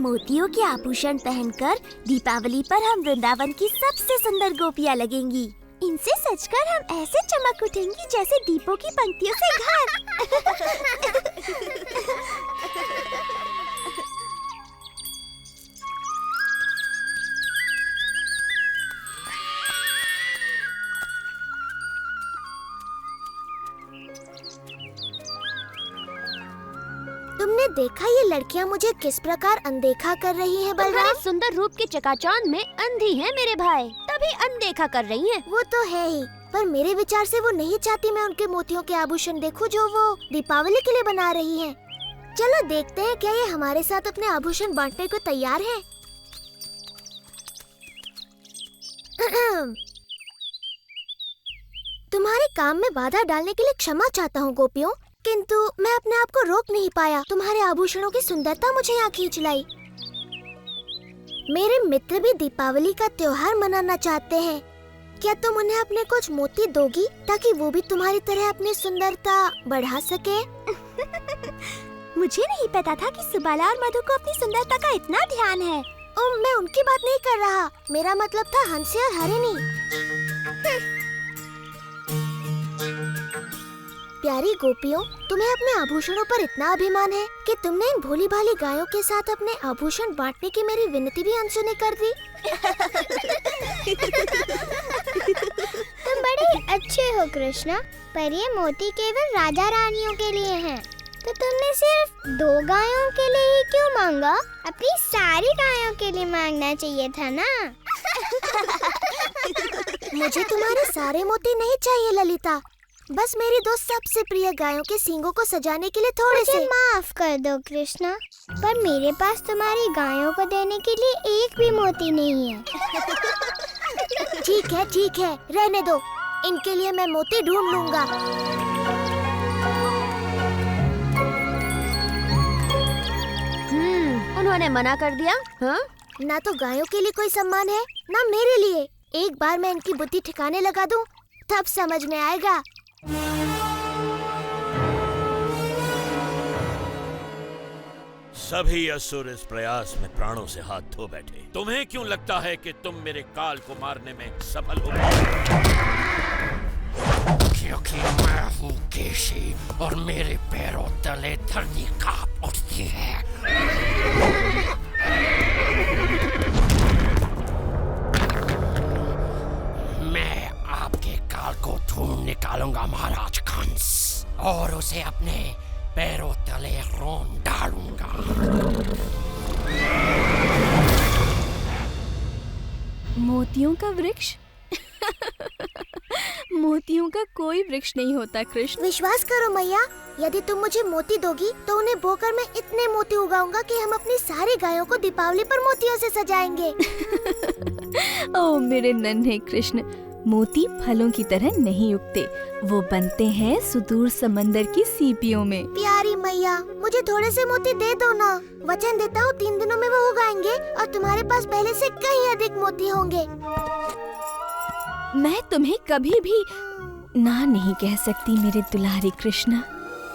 मोतियों के आभूषण पहनकर दीपावली पर हम वृंदावन की सबसे सुंदर गोपियाँ लगेंगी। इनसे सजकर हम ऐसे चमक उठेंगी जैसे दीपों की पंक्तियों से घर। तुमने देखा ये लड़कियाँ मुझे किस प्रकार अनदेखा कर रही हैं बलराम? तुम्हारे सुंदर रूप के चकाचौंध में अंधी है मेरे भाई, तभी अनदेखा कर रही हैं। वो तो है ही, पर मेरे विचार से वो नहीं चाहती मैं उनके मोतियों के आभूषण देखूं जो वो दीपावली के लिए बना रही हैं। चलो देखते हैं क्या ये हमारे साथ अपने आभूषण बांटने को तैयार है। तुम्हारे काम में बाधा डालने के लिए क्षमा चाहता हूँ गोपियों, किंतु मैं अपने आप को रोक नहीं पाया। तुम्हारे आभूषणों की सुंदरता मुझे यहाँ खींच लाई। मेरे मित्र भी दीपावली का त्योहार मनाना चाहते हैं। क्या तुम उन्हें अपने कुछ मोती दोगी ताकि वो भी तुम्हारी तरह अपनी सुंदरता बढ़ा सके? मुझे नहीं पता था कि सुबाला और मधु को अपनी सुंदरता का इतना ध्यान है। मैं उनकी बात नहीं कर रहा, मेरा मतलब था हंसी और हरिणी। प्यारी गोपियों, तुम्हें अपने आभूषणों पर इतना अभिमान है कि तुमने इन भोली भाली गायों के साथ अपने आभूषण बांटने की मेरी विनती भी अनसुनी कर दी। तुम बड़े अच्छे हो कृष्णा, पर ये मोती केवल राजा रानियों के लिए हैं। तो तुमने सिर्फ 2 गायों के लिए ही क्यों मांगा? अपनी सारी गायों के लिए मांगना चाहिए था ना। मुझे तुम्हारे सारे मोती नहीं चाहिए ललिता, बस मेरी 2 सबसे प्रिय गायों के सींगों को सजाने के लिए थोड़े से। माफ कर दो कृष्णा, पर मेरे पास तुम्हारी गायों को देने के लिए एक भी मोती नहीं है। ठीक है, रहने दो, इनके लिए मैं मोती ढूंढ लूंगा। उन्होंने मना कर दिया। हाँ? ना तो गायों के लिए कोई सम्मान है, ना मेरे लिए। एक बार मैं इनकी बुद्धि ठिकाने लगा दूं, तब समझ में आएगा। सभी असुर इस प्रयास में प्राणों से हाथ धो बैठे। तुम्हें क्यों लगता है कि तुम मेरे काल को मारने में सफल हो गए? क्योंकि मैं हूँ केशी और मेरे पैरों तले धरती कांप उठती है। मैं आपके काल को ढूंढ निकालूंगा महाराज कंस, और उसे अपने पैरों तले रोन डालूंगा। मोतियों का वृक्ष? मोतियों का कोई वृक्ष नहीं होता कृष्ण। विश्वास करो मैया, यदि तुम मुझे मोती दोगी तो उन्हें बोकर मैं इतने मोती उगाऊंगा कि हम अपनी सारी गायों को दीपावली पर मोतियों से सजाएंगे। ओ मेरे नन्हे कृष्ण, मोती फलों की तरह नहीं उगते, वो बनते हैं सुदूर समंदर की सीपियों में। प्यारी मैया, मुझे थोड़े से मोती दे दो ना। वचन देता हूँ 3 दिनों में वो उगाएंगे और तुम्हारे पास पहले से कहीं अधिक मोती होंगे। मैं तुम्हें कभी भी ना नहीं कह सकती मेरे दुलारे कृष्णा।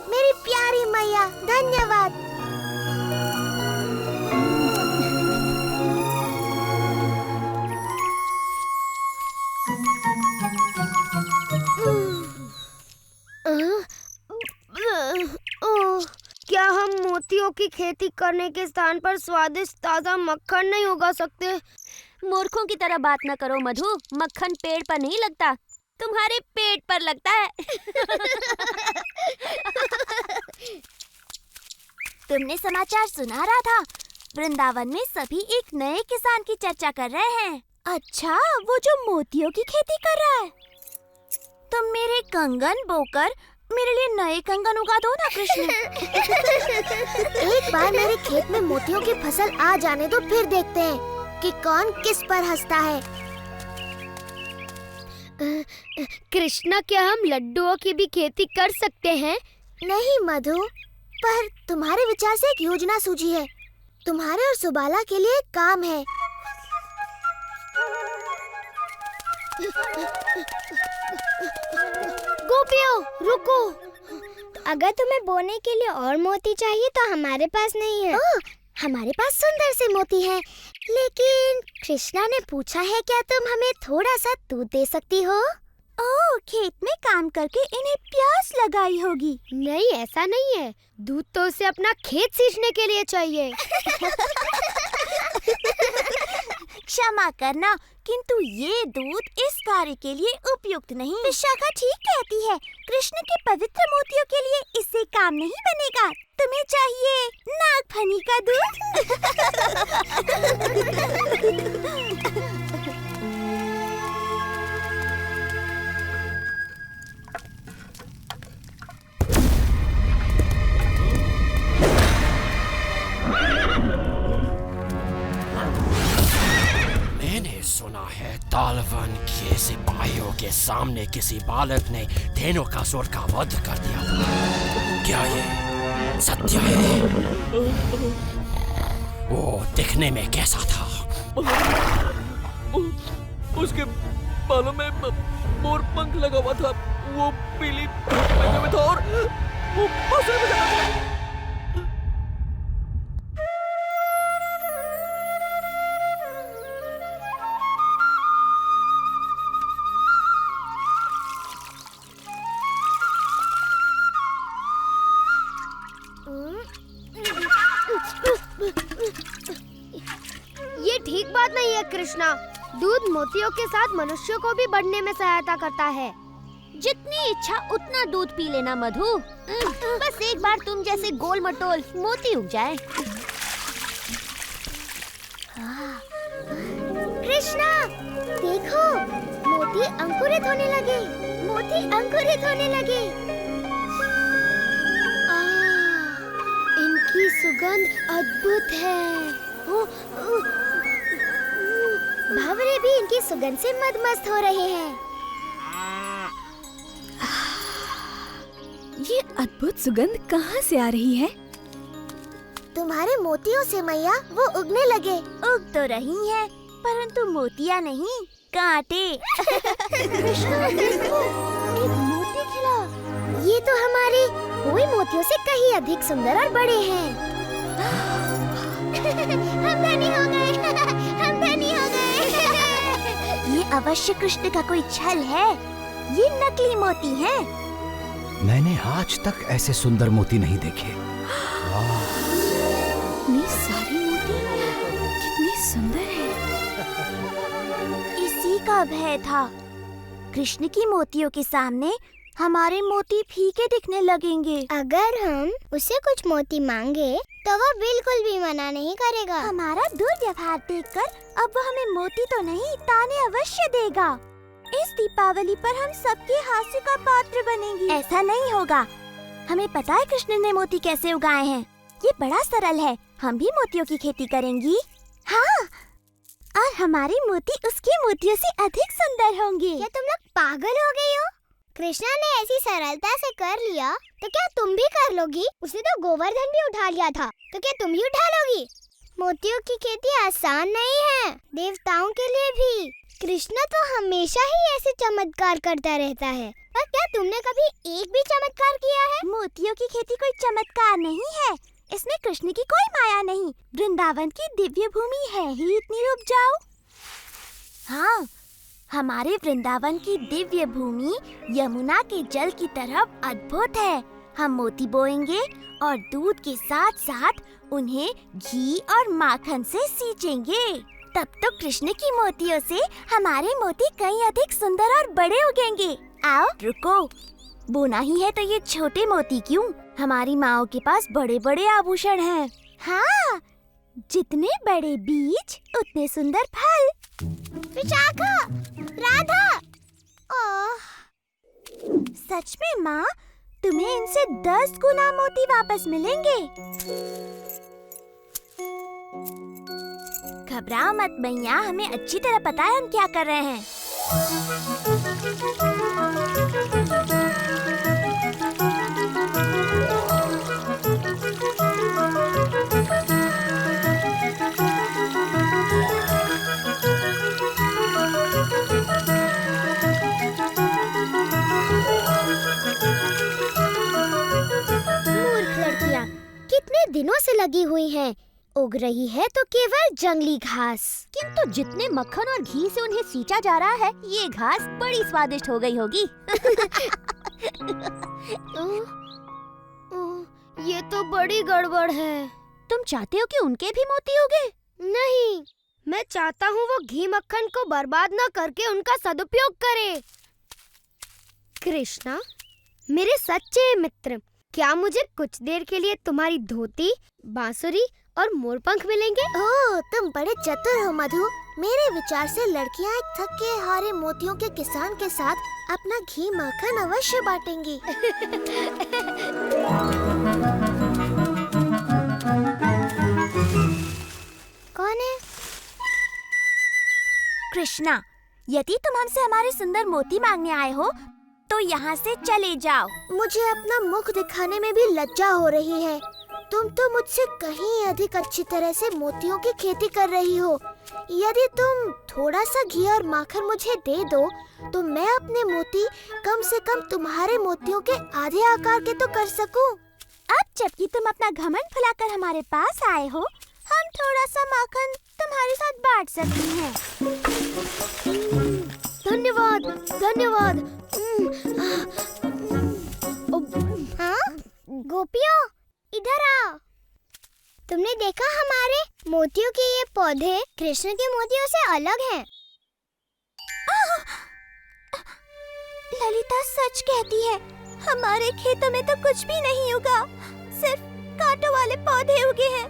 मेरी प्यारी मैया, धन्यवाद। क्या हम मोतियों की खेती करने के स्थान पर स्वादिष्ट ताजा मक्खन नहीं उगा सकते? मूर्खों की तरह बात न करो मधु, मक्खन पेड़ पर नहीं लगता, तुम्हारे पेट पर लगता है। तुमने समाचार सुना रहा था, वृंदावन में सभी एक नए किसान की चर्चा कर रहे हैं। अच्छा, वो जो मोतियों की खेती कर रहा है। तुम मेरे कंगन बोकर मेरे लिए नए कंगन उगा दो ना कृष्ण। एक बार मेरे खेत में मोतियों की फसल आ जाने दो, फिर देखते हैं कि कौन किस पर हंसता है। कृष्णा, क्या हम लड्डुओं की भी खेती कर सकते हैं? नहीं मधु, पर तुम्हारे विचार से एक योजना सूझी है। तुम्हारे और सुबाला के लिए एक काम है। गोपियों, रुको। अगर तुम्हें बोने के लिए और मोती चाहिए तो हमारे पास नहीं है। हमारे पास सुंदर से मोती हैं, लेकिन कृष्णा ने पूछा है क्या तुम हमें थोड़ा सा दूध दे सकती हो? ओह, खेत में काम करके इन्हें प्यास लगाई होगी। नहीं, ऐसा नहीं है। दूध तो उसे अपना खेत सींचने के लिए चाहिए। क्षमा करना, किंतु ये दूध इस कार्य के लिए उपयुक्त नहीं। विशाखा ठीक कहती है, कृष्ण के पवित्र मोतियों के लिए इससे काम नहीं बनेगा। तुम्हें चाहिए नागफनी का दूध। मैंने सुना है तालवन के सिपाहियों के सामने किसी बालक ने धेनुकासुर का वध कर दिया था। क्या ये सत्य है? वो दिखने में कैसा था? उसके बालों में मोर पंख लगा हुआ था, वो पीली पहने हुए था और वो बांसुरी बजाता था। ये ठीक बात नहीं है कृष्णा। दूध मोतियों के साथ मनुष्यों को भी बढ़ने में सहायता करता है। जितनी इच्छा उतना दूध पी लेना मधु। बस एक बार तुम जैसे गोल मटोल मोती उग जाए। कृष्णा देखो, मोती अंकुरित होने लगे। मोती अंकुरित होने लगे। इनकी सुगंध अद्भुत है। भंवरे भी इनकी सुगंध से मदमस्त हो रहे हैं। ये अद्भुत सुगंध कहाँ से आ रही है? तुम्हारे मोतियों से मैया वो उगने लगे। उग तो रही हैं, परंतु मोतियाँ नहीं, कांटे। कृष्णा देखो, एक मोती खिला। ये तो हमारे कोई मोतियों से कहीं अधिक सुंदर और बड़े हैं। हम धनी हो गए। हम धनी हो गए। ये अवश्य कृष्ण का कोई छल है। ये नकली मोती हैं। मैंने आज तक ऐसे सुंदर मोती नहीं देखे। इतनी सारी मोती, कितनी सुंदर है। इसी का भय था। कृष्ण की मोतियों के सामने हमारे मोती फीके दिखने लगेंगे। अगर हम उसे कुछ मोती मांगे तो वो बिल्कुल भी मना नहीं करेगा। हमारा दुर्व्यवहार देखकर अब वो हमें मोती तो नहीं, ताने अवश्य देगा। इस दीपावली पर हम सबके हास्य का पात्र बनेंगे। ऐसा नहीं होगा। हमें पता है कृष्ण ने मोती कैसे उगाए हैं। ये बड़ा सरल है। हम भी मोतियों की खेती करेंगी। हाँ, और हमारे मोती उसके मोतियों से अधिक सुंदर होंगे। क्या तुम लोग पागल हो गई हो? कृष्णा ने ऐसी सरलता से कर लिया तो क्या तुम भी कर लोगी? उसने तो गोवर्धन भी उठा लिया था, तो क्या तुम भी उठा लोगी? मोतियों की खेती आसान नहीं है, देवताओं के लिए भी। कृष्णा तो हमेशा ही ऐसे चमत्कार करता रहता है। पर क्या तुमने कभी एक भी चमत्कार किया है? मोतियों की खेती कोई चमत्कार नहीं है। इसमें कृष्ण की कोई माया नहीं। वृंदावन की दिव्य भूमि है ही इतनी उपजाऊ। हाँ, हमारे वृंदावन की दिव्य भूमि यमुना के जल की तरह अद्भुत है। हम मोती बोएंगे और दूध के साथ साथ उन्हें घी और माखन से सींचेंगे। तब तो कृष्ण की मोतियों से हमारे मोती कहीं अधिक सुंदर और बड़े उगेंगे। आओ, रुको। बोना ही है तो ये छोटे मोती क्यों? हमारी माँओं के पास बड़े बड़े आभूषण हैं। हाँ, जितने बड़े बीज उतने सुंदर फल। विशाखा, राधा। सच में माँ, तुम्हें इनसे 10 गुना मोती वापस मिलेंगे। घबराओ मत मैया, हमें अच्छी तरह पता है हम क्या कर रहे हैं। दिनों से लगी हुई हैं। उग रही है तो केवल जंगली घास। किंतु जितने मक्खन और घी से उन्हें सींचा जा रहा है, ये घास बड़ी स्वादिष्ट हो गई होगी। ये तो बड़ी गड़बड़ है। तुम चाहते हो कि उनके भी मोती उगे? नहीं, मैं चाहता हूँ वो घी मक्खन को बर्बाद न करके उनका सदुपयोग करे। कृष्णा, मेरे सच्चे मित्र, क्या मुझे कुछ देर के लिए तुम्हारी धोती, बांसुरी और मोरपंख मिलेंगे? ओह, तुम बड़े चतुर हो मधु। मेरे विचार से लड़कियाँ एक थके हारे मोतियों के किसान के साथ अपना घी माखन अवश्य बांटेंगी। कौन है? कृष्णा, यदि तुम हमसे हमारे सुंदर मोती मांगने आए हो तो यहाँ से चले जाओ। मुझे अपना मुख दिखाने में भी लज्जा हो रही है। तुम तो मुझसे कहीं अधिक अच्छी तरह से मोतियों की खेती कर रही हो। यदि तुम थोड़ा सा घी और माखन मुझे दे दो तो मैं अपने मोती कम से कम तुम्हारे मोतियों के आधे आकार के तो कर सकूं। अब जबकि तुम अपना घमंड फुलाकर हमारे पास आए हो, हम थोड़ा सा माखन तुम्हारे साथ बांट सकते हैं। धन्यवाद, धन्यवाद। हाँ? गोपियों, इधर आओ। तुमने देखा हमारे मोतियों के ये पौधे कृष्ण के मोतियों से अलग हैं। ललिता सच कहती है, हमारे खेतों में तो कुछ भी नहीं उगा, सिर्फ कांटों वाले पौधे उगे हैं।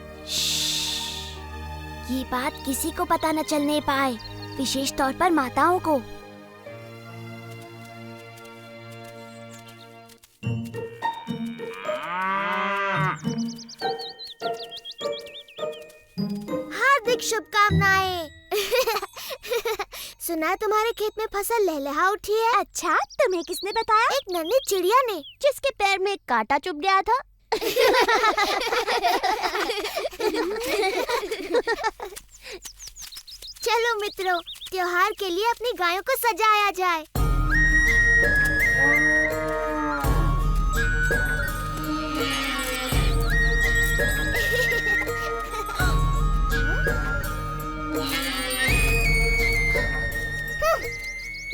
ये बात किसी को पता न चलने पाए, विशेष तौर पर माताओं को। हार्दिक शुभकामनाएं। सुना है तुम्हारे खेत में फसल लहलहा उठी है। अच्छा, तुम्हें किसने बताया? एक नन्ही चिड़िया ने, जिसके पैर में एक कांटा चुभ गया था। चलो मित्रों, त्योहार के लिए अपनी गायों को सजाया जाए।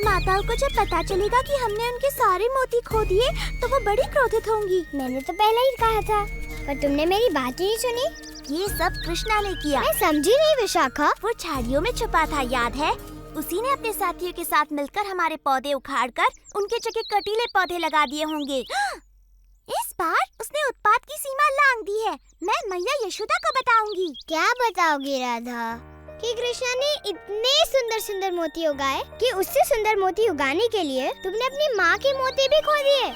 माताओं को जब पता चलेगा कि हमने उनके सारे मोती खो दिए तो वो बड़ी क्रोधित होंगी। मैंने तो पहले ही कहा था, पर तुमने मेरी बात ही नहीं सुनी। ये सब कृष्णा ने किया। मैं समझी नहीं विशाखा। वो झाड़ियों में छुपा था, याद है? उसी ने अपने साथियों के साथ मिलकर हमारे पौधे उखाड़कर उनके जगह कटीले पौधे लगा दिए होंगे। इस बार उसने उत्पात की सीमा लांघ दी है। मैं मैया यशोदा को बताऊंगी। क्या बताओगी राधा? कि कृष्णा ने इतने सुंदर सुंदर मोती उगाए कि उससे सुंदर मोती उगाने के लिए तुमने अपनी माँ के मोती भी खो दिए।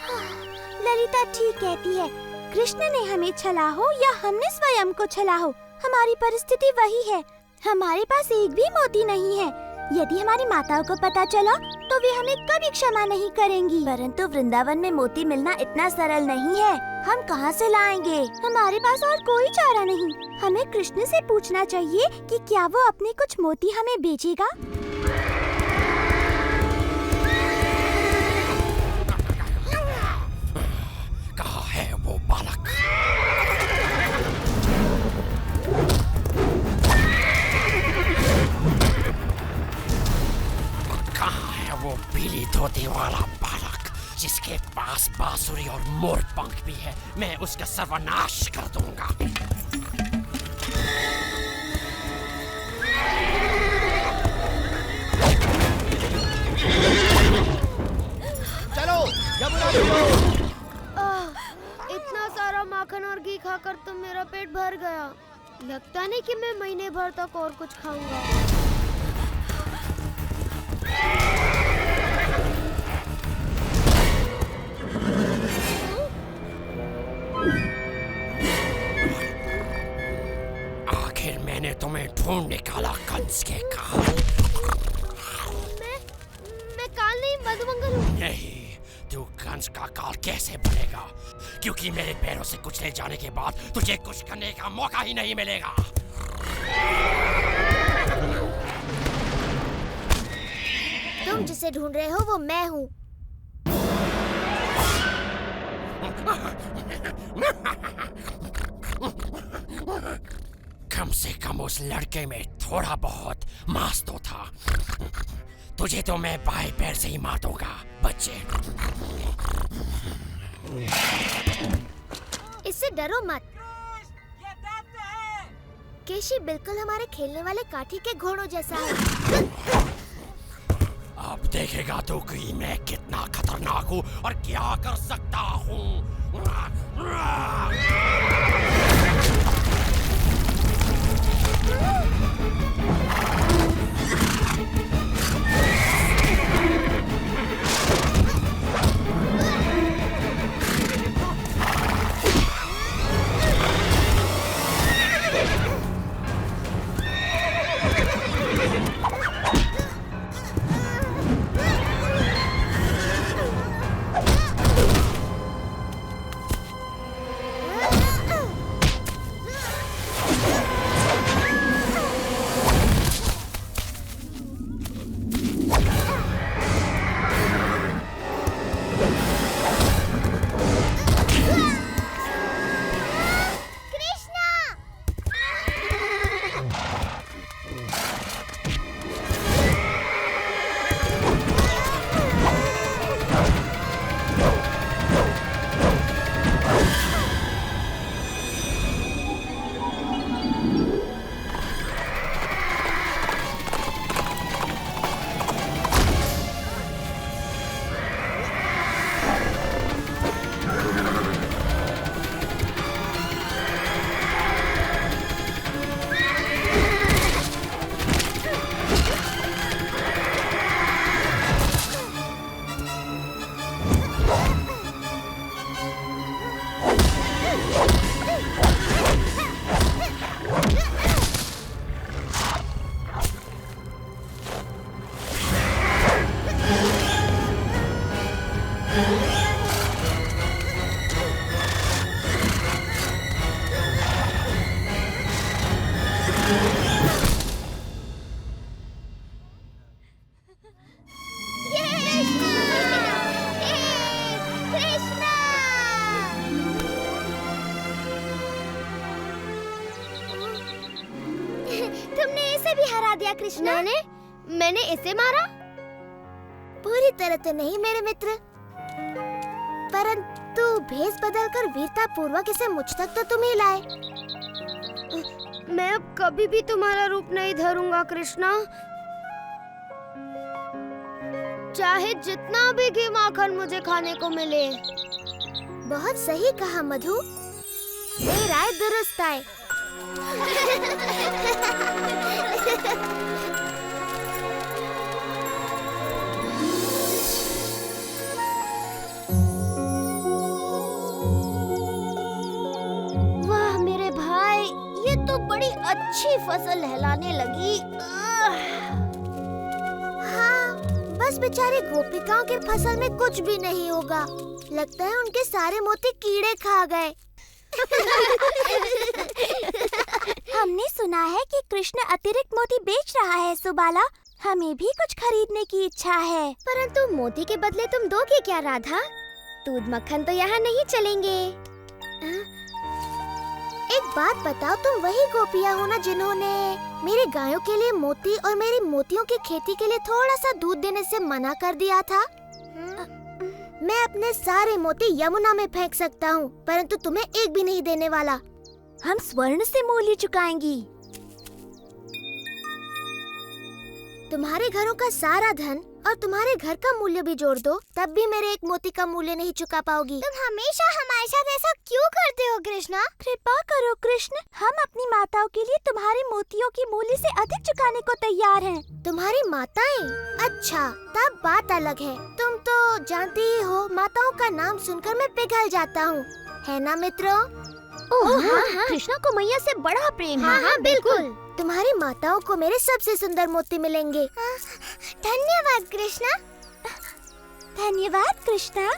ललिता ठीक कहती है, कृष्ण ने हमें छला हो या हमने स्वयं को छला हो, हमारी परिस्थिति वही है। हमारे पास एक भी मोती नहीं है। यदि हमारी माताओं को पता चला तो वे हमें कभी क्षमा नहीं करेंगी। परंतु वृंदावन में मोती मिलना इतना सरल नहीं है। हम कहाँ से लाएंगे? हमारे पास और कोई चारा नहीं। हमें कृष्ण से पूछना चाहिए कि क्या वो अपने कुछ मोती हमें बेचेगा। कहाँ है वो बालक? कहाँ है वो पीली धोती वाला बालक जिसके पास बांसुरी और मोर पंख भी है? मैं उसका सर्वनाश कर दूंगा। चलो, यमुना चलो। इतना सारा माखन और घी खाकर तो मेरा पेट भर गया। लगता नहीं कि मैं महीने भर तक और कुछ खाऊंगा। आखिर मैंने तुम्हें ढूंढ निकाला कंस के काल। मैं काल नहीं, मधुमंगल हूँ। नहीं, तू कंस का काल कैसे बनेगा? क्योंकि मेरे पैरों से कुचले जाने के बाद तुझे कुछ करने का मौका ही नहीं मिलेगा। तुम जिसे ढूंढ रहे हो वो मैं हूँ। कम से कम उस लड़के में थोड़ा बहुत मांस तो था। तुझे तो मैं बाएं पैर से ही मार दूंगा बच्चे। इससे डरो मत। केशी बिल्कुल हमारे खेलने वाले काठी के घोड़ों जैसा है। अब देखेगा तो कि मैं कितना खतरनाक हूँ और क्या कर सकता हूँ। कृष्णा, मैंने इसे मारा? पूरी तरह तो नहीं मेरे मित्र, परंतु भेष बदलकर वीरता पूर्वक इसे मुझ तक तो तुम ही लाए। मैं अब कभी भी तुम्हारा रूप नहीं धरूंगा कृष्णा, चाहे जितना भी घी माखन मुझे खाने को मिले। बहुत सही कहा मधु, ये राय दुरुस्त है। वाह मेरे भाई, ये तो बड़ी अच्छी फसल लहलाने लगी। हाँ, बस बेचारी गोपिकाओं के फसल में कुछ भी नहीं होगा। लगता है उनके सारे मोती कीड़े खा गए। हमने सुना है कि कृष्ण अतिरिक्त मोती बेच रहा है सुबाला, हमें भी कुछ खरीदने की इच्छा है। परंतु मोती के बदले तुम दोगे क्या राधा? दूध मक्खन तो यहाँ नहीं चलेंगे। एक बात बताओ, तुम वही गोपियाँ हो ना जिन्होंने मेरी गायों के लिए मोती और मेरी मोतियों की खेती के लिए थोड़ा सा दूध देने से मना कर दिया था? मैं अपने सारे मोती यमुना में फेंक सकता हूँ, परंतु तुम्हें एक भी नहीं देने वाला। हम स्वर्ण से मूल्य चुकाएंगी। तुम्हारे घरों का सारा धन और तुम्हारे घर का मूल्य भी जोड़ दो, तब भी मेरे एक मोती का मूल्य नहीं चुका पाओगी। तुम हमेशा हमारे साथ ऐसा क्यों करते हो कृष्णा? कृपा करो कृष्ण, हम अपनी माताओं के लिए तुम्हारे मोतियों की मूल्य से अधिक चुकाने को तैयार हैं। तुम्हारी माताएं? अच्छा, तब बात अलग है। तुम तो जानती ही हो, माताओं का नाम सुनकर मैं पिघल जाता हूँ, है ना मित्रों? हाँ, कृष्णा को मैया से बड़ा प्रेम है। हाँ, बिल्कुल। तुम्हारी माताओं को मेरे सबसे सुंदर मोती मिलेंगे। धन्यवाद कृष्णा। धन्यवाद कृष्णा,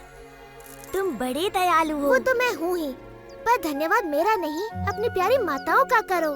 तुम बड़े दयालु हो। वो तो मैं हूँ ही, पर धन्यवाद मेरा नहीं, अपनी प्यारी माताओं का करो।